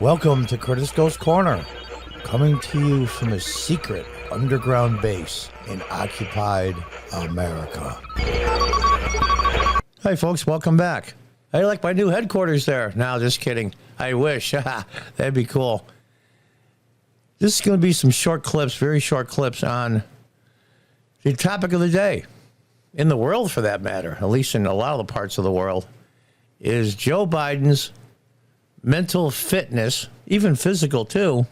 Welcome to Curtis Ghost Corner, coming to you from a secret underground base in occupied America. Hi folks, welcome back. I like my new headquarters there. No, just kidding. I wish. That'd be cool. This is going to be some short clips, very short clips on the topic of the day. In the world, for that matter, at least in a lot of the parts of the world, is Joe Biden's mental fitness, even physical too,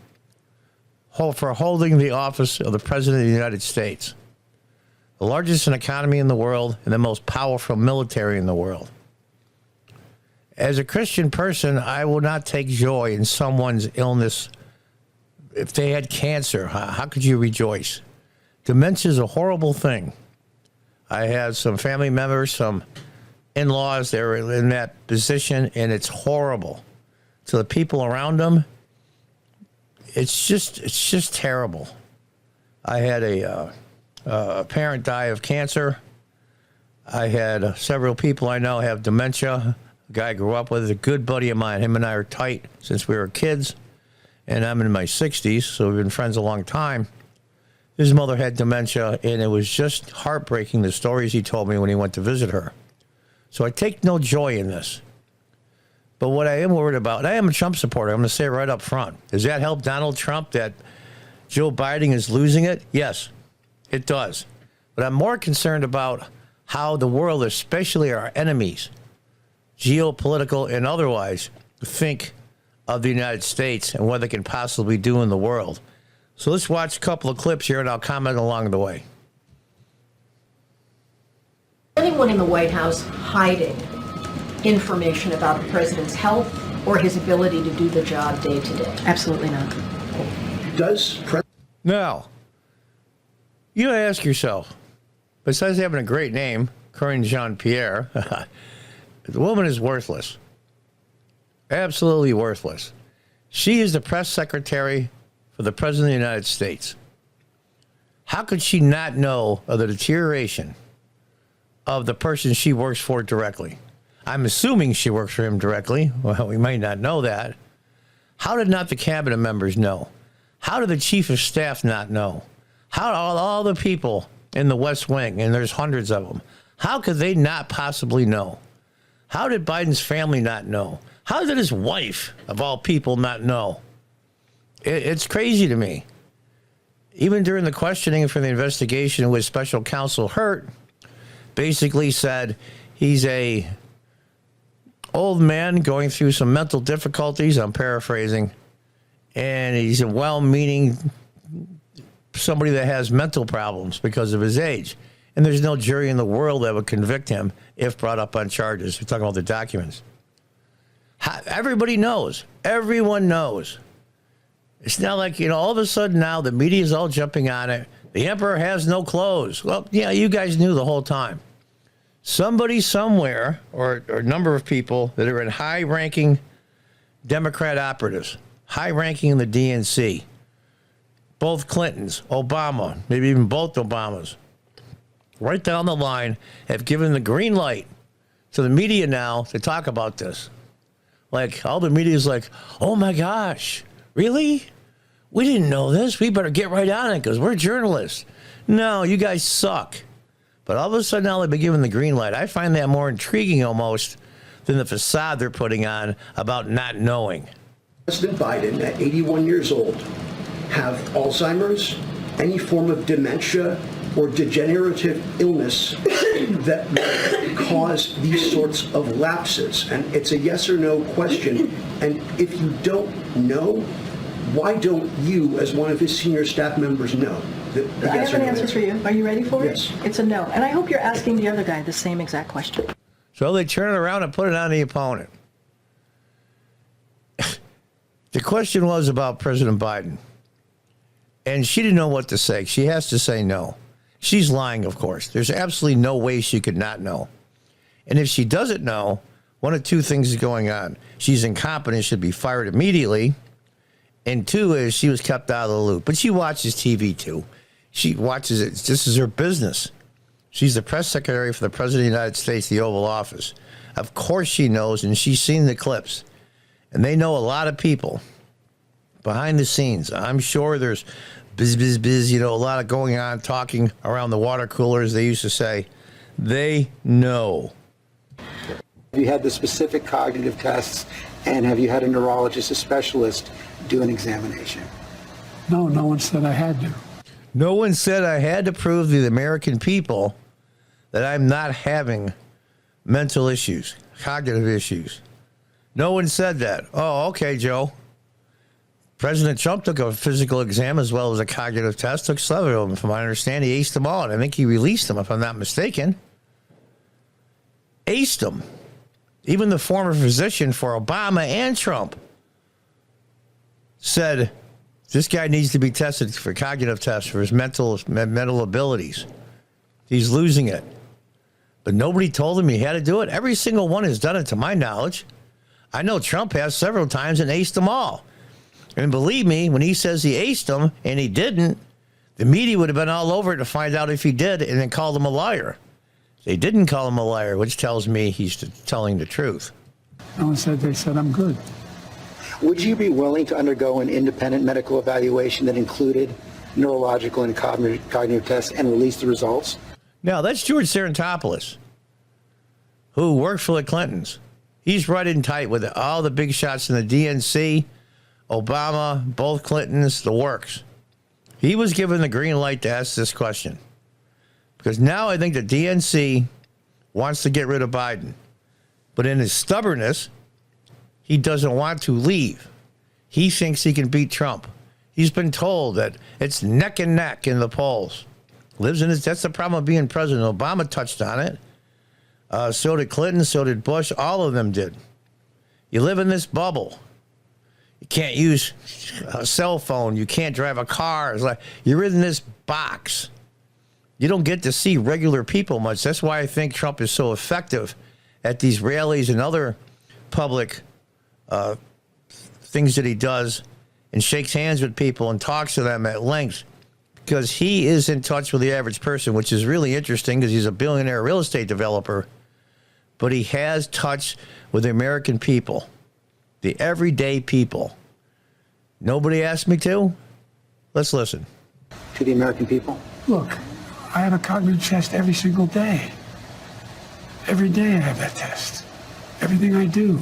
for holding the office of the President of the United States. The largest economy in the world and the most powerful military in the world. As a Christian person, I will not take joy in someone's illness. If they had cancer, how could you rejoice? Dementia is a horrible thing. I have some family members, some in-laws, they're in that position, and it's horrible. To the people around them, it's just terrible. I had a parent die of cancer. I had several people I know have dementia. A guy I grew up with, a good buddy of mine. Him and I are tight since we were kids, and I'm in my 60s, so we've been friends a long time. His mother had dementia, and it was just heartbreaking, the stories he told me when he went to visit her. So I take no joy in this. But what I am worried about, and I am a Trump supporter, I'm going to say it right up front. Does that help Donald Trump that Joe Biden is losing it? Yes, it does. But I'm more concerned about how the world, especially our enemies, geopolitical and otherwise, think of the United States and what they can possibly do in the world. So let's watch a couple of clips here and I'll comment along the way. Anyone in the White House hiding information about the president's health or his ability to do the job day to day? Absolutely not. Now, you ask yourself, besides having a great name, Corinne Jean-Pierre, the woman is worthless. Absolutely worthless. She is the press secretary for the President of the United States. How could she not know of the deterioration of the person she works for directly? I'm assuming she works for him directly. Well, we might not know that. How did not the cabinet members know? How did the chief of staff not know? How did all the people in the West Wing, and there's hundreds of them, how could they not possibly know? How did Biden's family not know? How did his wife, of all people, not know? It's crazy to me. Even during the questioning for the investigation with special counsel Hurt, basically said he's a old man going through some mental difficulties, I'm paraphrasing, and he's a well-meaning somebody that has mental problems because of his age. And there's no jury in the world that would convict him if brought up on charges. We're talking about the documents. Everybody knows. Everyone knows. It's not like, all of a sudden now the media is all jumping on it. The emperor has no clothes. Well, yeah, you guys knew the whole time. Somebody somewhere, or a number of people that are in high-ranking Democrat operatives, high-ranking in the DNC, both Clintons, Obama, maybe even both Obamas, right down the line, have given the green light to the media now to talk about this. Like, all the media is like, oh my gosh, really? We didn't know this. We better get right on it because we're journalists. No, you guys suck. But all of a sudden now they've been given the green light. I find that more intriguing almost than the facade they're putting on about not knowing. President Biden, at 81 years old, have Alzheimer's, any form of dementia, or degenerative illness that cause these sorts of lapses? And it's a yes or no question. And if you don't know, why don't you, as one of his senior staff members, know? I have an answer for you. Are you ready for it? Yes. It's a no. And I hope you're asking the other guy the same exact question. So they turn it around and put it on the opponent. The question was about President Biden. And she didn't know what to say. She has to say no. She's lying, of course. There's absolutely no way she could not know. And if she doesn't know, one of two things is going on. She's incompetent, should be fired immediately. And two is she was kept out of the loop. But she watches TV too. She watches it. This is her business. She's the press secretary for the President of the United States, the Oval Office. Of course she knows, and she's seen the clips. And they know a lot of people behind the scenes. I'm sure there's biz, a lot of going on, talking around the water cooler, as they used to say. They know. Have you had the specific cognitive tests, and have you had a neurologist, a specialist, do an examination? No, no one said I had to. No one said I had to prove to the American people that I'm not having mental issues, cognitive issues. No one said that. Oh, okay, Joe. President Trump took a physical exam as well as a cognitive test, took 7 of them. From my understanding, he aced them all, and I think he released them, if I'm not mistaken. Aced them. Even the former physician for Obama and Trump said this guy needs to be tested for cognitive tests for his mental abilities. He's losing it. But nobody told him he had to do it. Every single one has done it, to my knowledge. I know Trump has several times and aced them all. And believe me, when he says he aced them and he didn't, the media would have been all over it to find out if he did and then called him a liar. They didn't call him a liar, which tells me he's telling the truth. No one said, they said I'm good. Would you be willing to undergo an independent medical evaluation that included neurological and cognitive tests and release the results? Now, that's George Serentopoulos, who worked for the Clintons. He's right in tight with all the big shots in the DNC, Obama, both Clintons, the works. He was given the green light to ask this question. Because now I think the DNC wants to get rid of Biden. But in his stubbornness, he doesn't want to leave. He thinks he can beat Trump. He's been told that it's neck and neck in the polls. That's the problem of being president. Obama touched on it. So did Clinton, so did Bush. All of them did. You live in this bubble. You can't use a cell phone. You can't drive a car. It's like you're in this box. You don't get to see regular people much. That's why I think Trump is so effective at these rallies and other public things that he does and shakes hands with people and talks to them at length, because he is in touch with the average person, which is really interesting because he's a billionaire real estate developer, but he has touch with the American people, the everyday people. Nobody asked me to. Let's listen. To the American people? Look, I have a cognitive test every single day. Every day I have that test. Everything I do.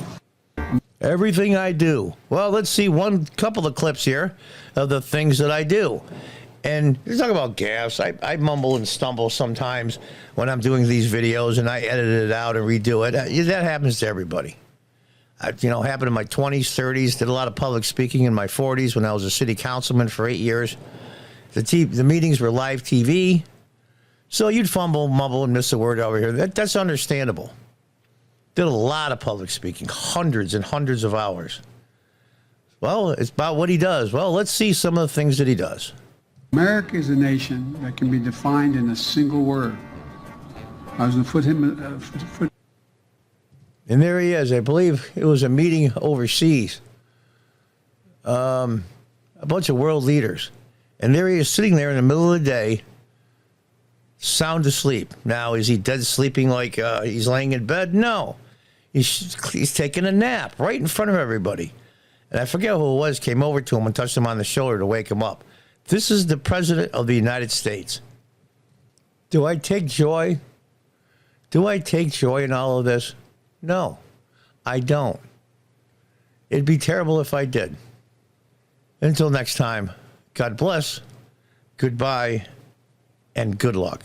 Everything I do. Well, let's see couple of clips here of the things that I do. And you talk about gaffes. I mumble and stumble sometimes when I'm doing these videos, and I edit it out and redo it. That happens to everybody. Happened in my 20s, 30s. Did a lot of public speaking in my 40s when I was a city councilman for 8 years. The meetings were live TV. So you'd fumble, mumble, and miss a word over here. That's understandable. Did a lot of public speaking, hundreds and hundreds of hours. Well, it's about what he does. Well, let's see some of the things that he does. America is a nation that can be defined in a single word. I was going to put him... And there he is. I believe it was a meeting overseas. A bunch of world leaders. And there he is sitting there in the middle of the day, sound asleep. Now, is he dead sleeping like he's laying in bed? No. He's taking a nap right in front of everybody. And I forget who it was, came over to him and touched him on the shoulder to wake him up. This is the President of the United States. Do I take joy? Do I take joy in all of this? No, I don't. It'd be terrible if I did. Until next time, God bless, goodbye, and good luck.